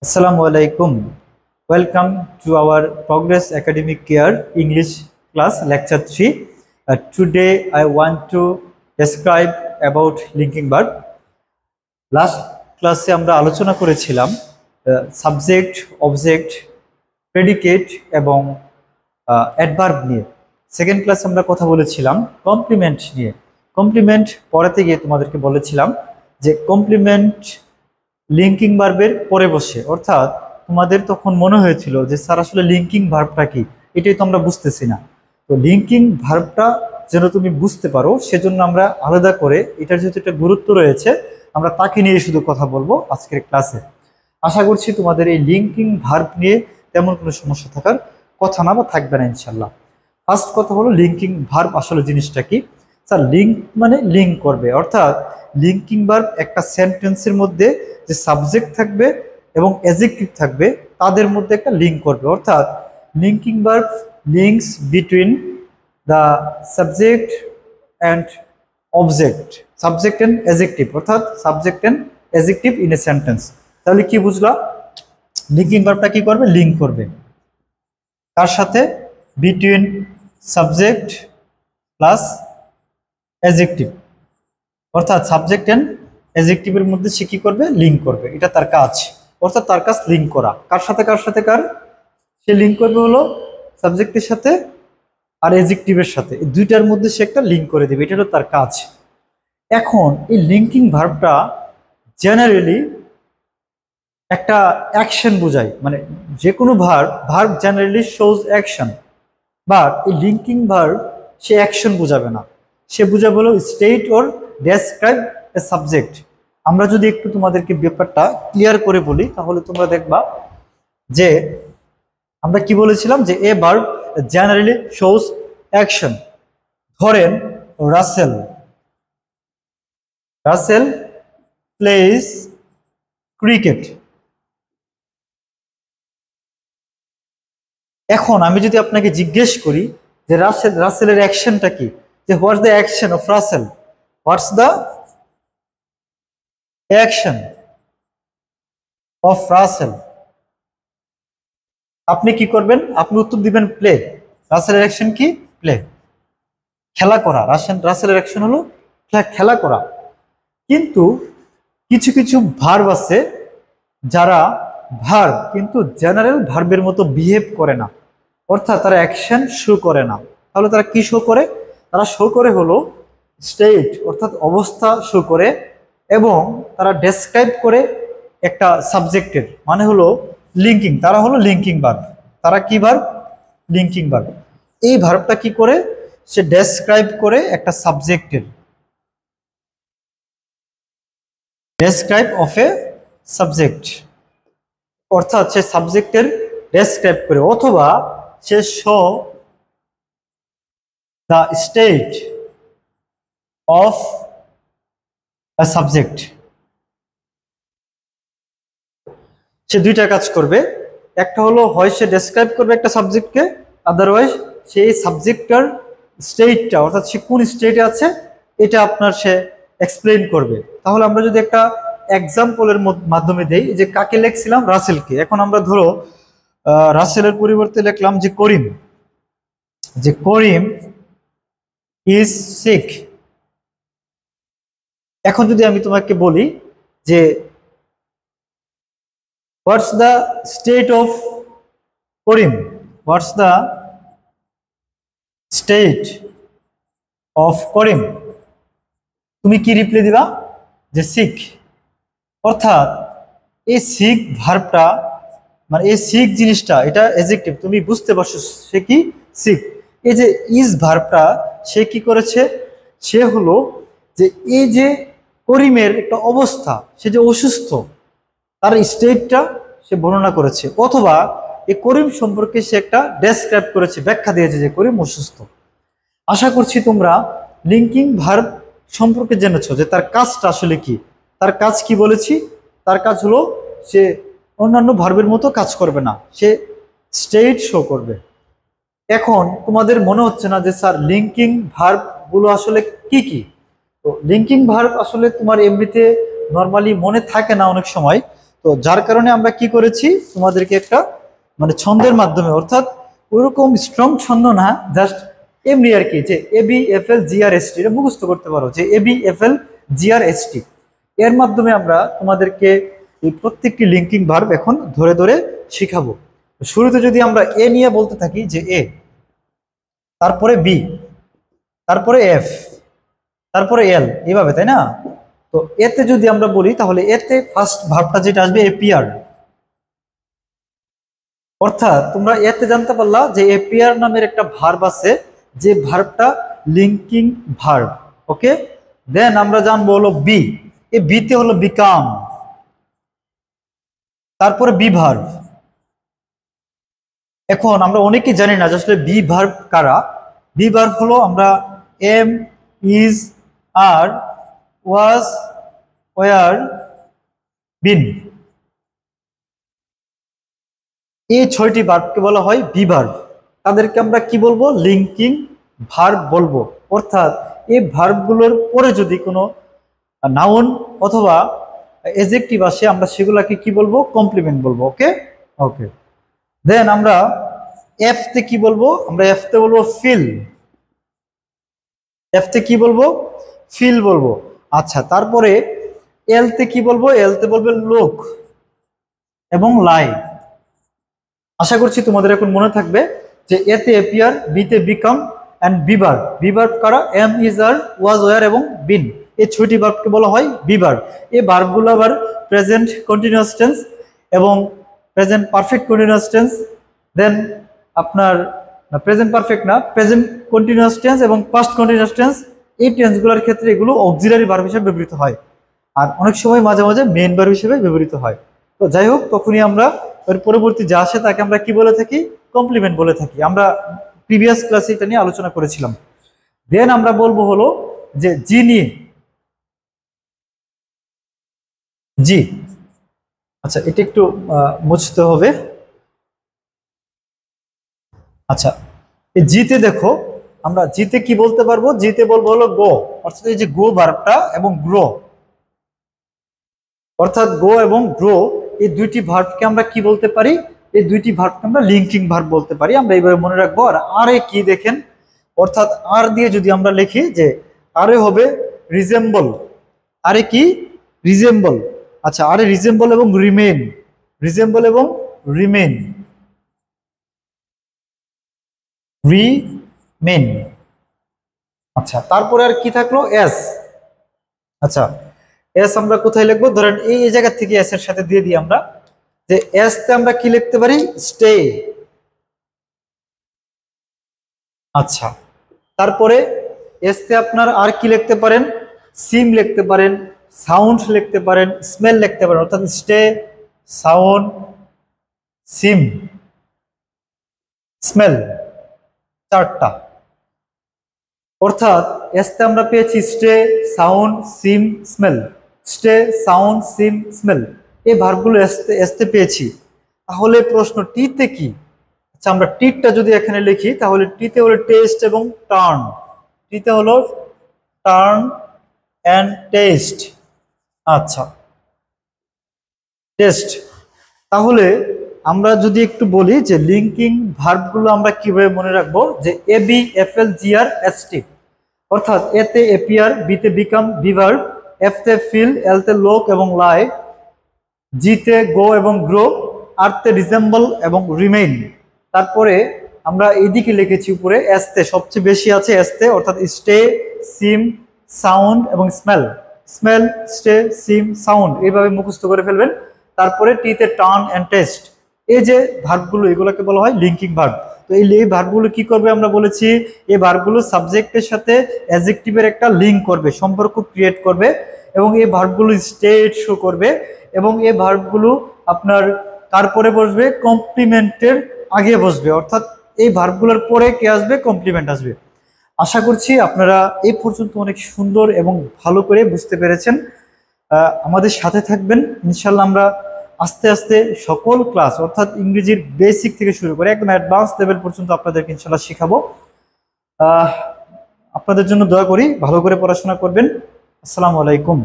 Assalamu alaikum. Welcome to our Progress Academic Care English class lecture 3. Today I want to describe about linking verb. Last ক্লাসে আমরা আলোচনা করেছিলাম subject, object, predicate এবং adverb নিয়ে। Second ক্লাসে আমরা কথা বলেছিলাম কমপ্লিমেন্ট নিয়ে। কমপ্লিমেন্ট পড়াতে গিয়ে তোমাদেরকে বলেছিলাম যে কমপ্লিমেন্ট লিঙ্কিং ভার্বের পরে বসে, অর্থাৎ তোমাদের তখন মনে হয়েছিল যে স্যার আসলে লিঙ্কিং ভার্বটা কি, এটাই তো আমরা বুঝতেছি না। তো লিঙ্কিং ভার্বটা যেন তুমি বুঝতে পারো সেজন্য আমরা আলাদা করে এটার যেহেতু একটা গুরুত্ব রয়েছে আমরা তাকে নিয়ে শুধু কথা বলবো আজকের ক্লাসে। আশা করছি তোমাদের এই লিঙ্কিং ভার্ব নিয়ে তেমন কোনো সমস্যা থাকার কথা না বা থাকবে না ইনশাল্লাহ। ফার্স্ট কথা হলো লিঙ্কিং ভার্ব আসলে জিনিসটা কি। স্যার লিঙ্ক মানে লিঙ্ক করবে, অর্থাৎ লিঙ্কিং ভার্ব একটা সেন্টেন্সের মধ্যে যে সাবজেক্ট থাকবে এবং অ্যাডজেক্টিভ থাকবে তাদের মধ্যে একটা লিঙ্ক করবে, অর্থাৎ linking verb links between the subject and object, subject and adjective, অর্থাৎ subject and adjective in a sentence. তাহলে কি বুঝলা? লিঙ্কিং ভার্বটা কি করবে? লিঙ্ক করবে কার সাথে? বিটুইন সাবজেক্ট প্লাস অ্যাডজেক্টিভ, অর্থাৎ সাবজেক্ট অ্যান্ড অ্যাডজেক্টিভের মধ্যে সে কি করবে? লিঙ্ক করবে। এটা তার কাজ, অর্থাৎ তার কাজ লিঙ্ক করা। কার সাথে কার সাথে? কার সে লিঙ্ক করবে হলো সাবজেক্টের সাথে আর অ্যাডজেক্টিভের সাথে, এই দুইটার মধ্যে সে একটা লিঙ্ক করে দেবে, এটা হলো তার কাজ। এখন এই লিঙ্কিং ভার্বটা জেনারেলি একটা অ্যাকশন বোঝায়, মানে যে কোনো verb generally shows action, but এই লিঙ্কিং ভার্ব সে অ্যাকশন বোঝাবে না, সে বোঝাবে হলো state or describe a subject. আমরা যদি একটু তোমাদেরকে ব্যাপারটা ক্লিয়ার করে বলি তাহলে তোমরা দেখবা যে আমরা কি বলেছিলাম যে এ ভার্ব জেনারেলি শোজ অ্যাকশন। ধরেন রাসেল প্লেস ক্রিকেট। এখন আমি যদি আপনাকে জিজ্ঞেস করি যে রাসেলের অ্যাকশনটা কি, যে what's the action of Russell, what's the action of Russell, আপনি কি করবেন? আপনি উত্তর দিবেন প্লে। রাসেলের অ্যাকশন কি? প্লে, খেলা করা। রাসেলের অ্যাকশন হলো খেলা করা। কিন্তু কিছু কিছু ভার্ব আছে যারা ভার্ব কিন্তু জেনারেল ভার্বের মতো বিহেভ করে না, অর্থাৎ তারা অ্যাকশন শো করে না। তাহলে তারা কি শো করে? তারা শো করে হলো স্টেট, অর্থাৎ অবস্থা শো করে, এবং তারা ডেসক্রাইব করে একটা সাবজেক্টের, মানে হলো লিঙ্কিং। তারা হলো লিঙ্কিং ভার্ব। তারা কি ভার্ব? Linking verb. এই ভার্বটা কি করে? সে ডেসক্রাইব করে একটা সাবজেক্টের, ডেসক্রাইব অফ এ সাবজেক্ট, অর্থাৎ সে সাবজেক্টের ডেসক্রাইব করে, অথবা সে show the state of a subject. সে দুইটা কাজ করবে। একটা হলো হয় সে ডেসক্রাইব করবে একটা সাবজেক্টকে, আদারওয়াইজ সেই সাবজেক্টটার স্টেটটা, অর্থাৎ সে কোন স্টেটে আছে এটা আপনার সে এক্সপ্লেইন করবে। তাহলে আমরা যদি একটা এক্সাম্পলের মাধ্যমে দেই, যে কাকে লিখছিলাম? রাসেলকে। এখন আমরা ধরো রাসেলের পরিবর্তে লিখলাম যে করিম, যে করিম ইজ সিক। এখন যদি আমি তোমাকে বলি যে what's the state of Karim, what's the state of Karim, তুমি কি রিপ্লাই দিবা? যে সিক। অর্থাৎ এই সিক ভার্বটা, মানে এই সিক জিনিসটা, এটা অ্যাডজেক্টিভ, তুমি বুঝতে পারছো সে কি? সিক। এই যে ইজ ভার্বটা সে কি করেছে? সে হলো যে এই যে করিমের একটা অবস্থা, সে যে অসুস্থ তার স্টেটটা সে বর্ণনা করেছে, অথবা এই করিম সম্পর্কে সে একটা ডেসক্রাইব করেছে, ব্যাখ্যা দিয়েছে যে করিম অসুস্থ। আশা করছি তোমরা লিঙ্কিং ভার্ব সম্পর্কে জেনেছো যে তার কাজটা আসলে কি। তার কাজ কি বলেছি? তার কাজ হলো সে অন্যান্য ভার্বের মতো কাজ করবে না, সে স্টেট শো করবে। এখন তোমাদের মনে হচ্ছে না যে স্যার লিঙ্কিং ভার্ব গুলো আসলে কি কি? তো লিঙ্কিং ভার্ব আসলে তোমার এমনিতে নর্মালি মনে থাকে না অনেক সময়, তো যার কারণে আমরা কি করেছি, তোমাদেরকে একটা মানে ছন্দের মাধ্যমে, অর্থাৎ ওরকম স্ট্রং ছন্দ না, জাস্ট এমনি আর কি, যে ABFLGRST এটা মুখস্থ করতে পারো, যে ABFLGRST এর মাধ্যমে আমরা তোমাদেরকে এই প্রত্যেকটি লিঙ্কিং ভার্ব এখন ধরে ধরে শিখাবো। শুরুতে যদি আমরা এ নিয়ে বলতে থাকি, যে এ, তারপরে বি, তারপরে এফ, তারপরে এল, এইভাবে, তাই না? তো এতে যদি আমরা বলি, তাহলে এতে ফার্স্ট ভার্বটা যেটা আসবে এপিয়ার। অর্থাৎ তোমরা এতে জানতে পারলা যে এপিয়ার নামের একটা ভার্ব আছে, যে ভার্বটা লিঙ্কিং ভার্ব। ওকে, দেন আমরা জানবো হলো বি। এই বিতে হলো বিকাম, তারপরে বি ভার্ব। এখন আমরা অনেকেই জানি না যে আসলে বি ভার্ব কারা। বি ভার্ব হলো আমরা am, is, are, was, were, been, এই 6টি ভার্বকে বলা হয় বি ভার্ব। তাদেরকে আমরা কি বলবো, লিঙ্কিং ভার্ব বলবো। অর্থাৎ এই ভার্বগুলোর পরে যদি কোনো নাউন অথবা এডজেক্টিভ আসে, আমরা সেগুলাকে কি বলবো, কমপ্লিমেন্ট বলবো। ওকে ওকে, দেন আমরা এফ তে কি বলবো, আমরা এফ তে বলবো ফিল। এফ তে কি বলবো, ফিল বলবো। আচ্ছা, তারপরে এল তে কি বলবো, এল তে বলবে লুক এবং লাই। আশা করছি তোমাদের এখন মনে থাকবে যে এতে এপিয়ার, বিতে বিকাম এন্ড বিভার্ব। বিভার্ব কারা, am, is, are, was, were এবং বিন, এই 6টি ভার্বকে বলা হয় বিভার্ব। এই ভার্বগুলো আবার প্রেজেন্ট কন্টিনিউয়াস টেন্স এবং প্রেজেন্ট পারফেক্ট কন্টিনিউয়াস টেন্স, দেন আপনার প্রেজেন্ট পারফেক্ট না, প্রেজেন্ট কন্টিনিউয়াস টেন্স এবং পাস্ট কন্টিনিউয়াস টেন্স, এই টেন্সগুলোর ক্ষেত্রে এগুলো অক্সিলারি ভার্ব হিসেবে ব্যবহৃত হয়। আর অনেক সময় মাঝে মাঝে মেইন ভার্ব হিসেবে ব্যবহৃত হয়। তো যাই হোক, তখনই আমরা এর পরবর্তী যা আসে তাকে আমরা কি বলে থাকি, কমপ্লিমেন্ট বলে থাকি। আমরা প্রিভিয়াস ক্লাসে এটা নিয়ে আলোচনা করেছিলাম। দেন আমরা বলবো হলো যে জি নিয়ে, জি। আচ্ছা, এটা একটু মুছতে হবে। আচ্ছা, এই জিতে দেখো, আমরা জিতে কি বলতে পারবো, জিতে বলবো হলো গো। অর্থাৎ এই যে গো ভার্বটা এবং গ্রো, অর্থাৎ গো এবং গ্রো, এই দুইটি ভার্বকে আমরা কি বলতে পারি, এই দুইটি ভার্বকে আমরা লিঙ্কিং ভার্ব বলতে পারি। আমরা এইভাবে মনে রাখবো। আর আরে কি দেখেন, অর্থাৎ আর দিয়ে যদি আমরা লিখি, যে আরে হবে রিজেম্বল। আরে কি, রিজেম্বল। আচ্ছা, আরে রিজেম্বল এবং রিমেন, রিজেম্বল এবং রিমেন, রিমেন। আচ্ছা, তারপরে আর কি থাকলো, এস। আচ্ছা, এস আমরা কোথায় লিখবো, ধরেন এই জায়গা থেকে এস এর সাথে দিয়ে দিই আমরা, যে এস তে আমরা কি লিখতে পারি, স্টে। আচ্ছা, তারপরে এস তে আপনার আর কি লিখতে পারেন, সিম লিখতে পারেন, সাউন্ড লিখতে পারেন, স্মেল লিখতে পারেন। অর্থাৎ স্টে, সাউন্ড, সিম, স্মেল, 4টা। অর্থাৎ এসতে আমরা পেয়েছি স্টে, সাউন্ড, সিম, স্মেল। স্টে, সাউন্ড, সিম, স্মেল, এই ভার্বগুলো এসতে পেয়েছি। তাহলে প্রশ্ন টিতে কি? আচ্ছা, আমরা টিটা যদি এখানে লিখি, তাহলে টিতে হলো টেস্ট এবং টার্ন। টিতে হলো টার্ন অ্যান্ড টেস্ট। আচ্ছা, টেস্ট। তাহলে আমরা যদি একটু বলি যে লিঙ্কিং ভার্বগুলো আমরা কিভাবে মনে রাখবো, যে ABFLGRST, অর্থাৎ এতে এপিয়ার, বিতে বিকাম বিভার্ব, এফতে ফিল, এলতে লোক এবং লাই, জিতে গো এবং গ্রো, আরতে রিজেম্বল এবং রিমেইন। তারপরে আমরা এইদিকে লিখেছি উপরে এসতে, সবচেয়ে বেশি আছে এসতে, অর্থাৎ স্টে, সিম, সাউন্ড এবং স্মেল। স্মেল, স্টে, সিম, সাউন্ড, এইভাবে মুখস্থ করে ফেলবেন। তারপরে টিতে টার্ন অ্যান্ড টেস্ট। এই যে ভার্বগুলো, এগুলোকে বলা হয় লিঙ্কিং ভার্ব। তো এই ভার্বগুলো কি করবে, আমরা বলেছি এই ভার্বগুলো সাবজেক্টের সাথে অ্যাডজেক্টিভের একটা লিঙ্ক করবে, সম্পর্ক ক্রিয়েট করবে, এবং এই ভার্বগুলো স্টেট শো করবে, এবং এই ভার্বগুলো আপনার তারপরে বসবে, কমপ্লিমেন্টের আগে বসবে। অর্থাৎ এই ভার্বগুলোর পরে কে আসবে, কমপ্লিমেন্ট আসবে। আশা করছি আপনারা এই পর্যন্ত অনেক সুন্দর এবং ভালো করে বুঝতে পেরেছেন। আমাদের সাথে থাকবেন ইনশাল্লাহ। আমরা আস্তে আস্তে সকল ক্লাস, অর্থাৎ ইংরেজির বেসিক থেকে শুরু করে একদম অ্যাডভান্স লেভেল পর্যন্ত আপনাদেরকে ইনশাল্লাহ শেখাবো। আপনাদের জন্য দোয়া করি, ভালো করে পড়াশোনা করবেন। আসসালামু আলাইকুম।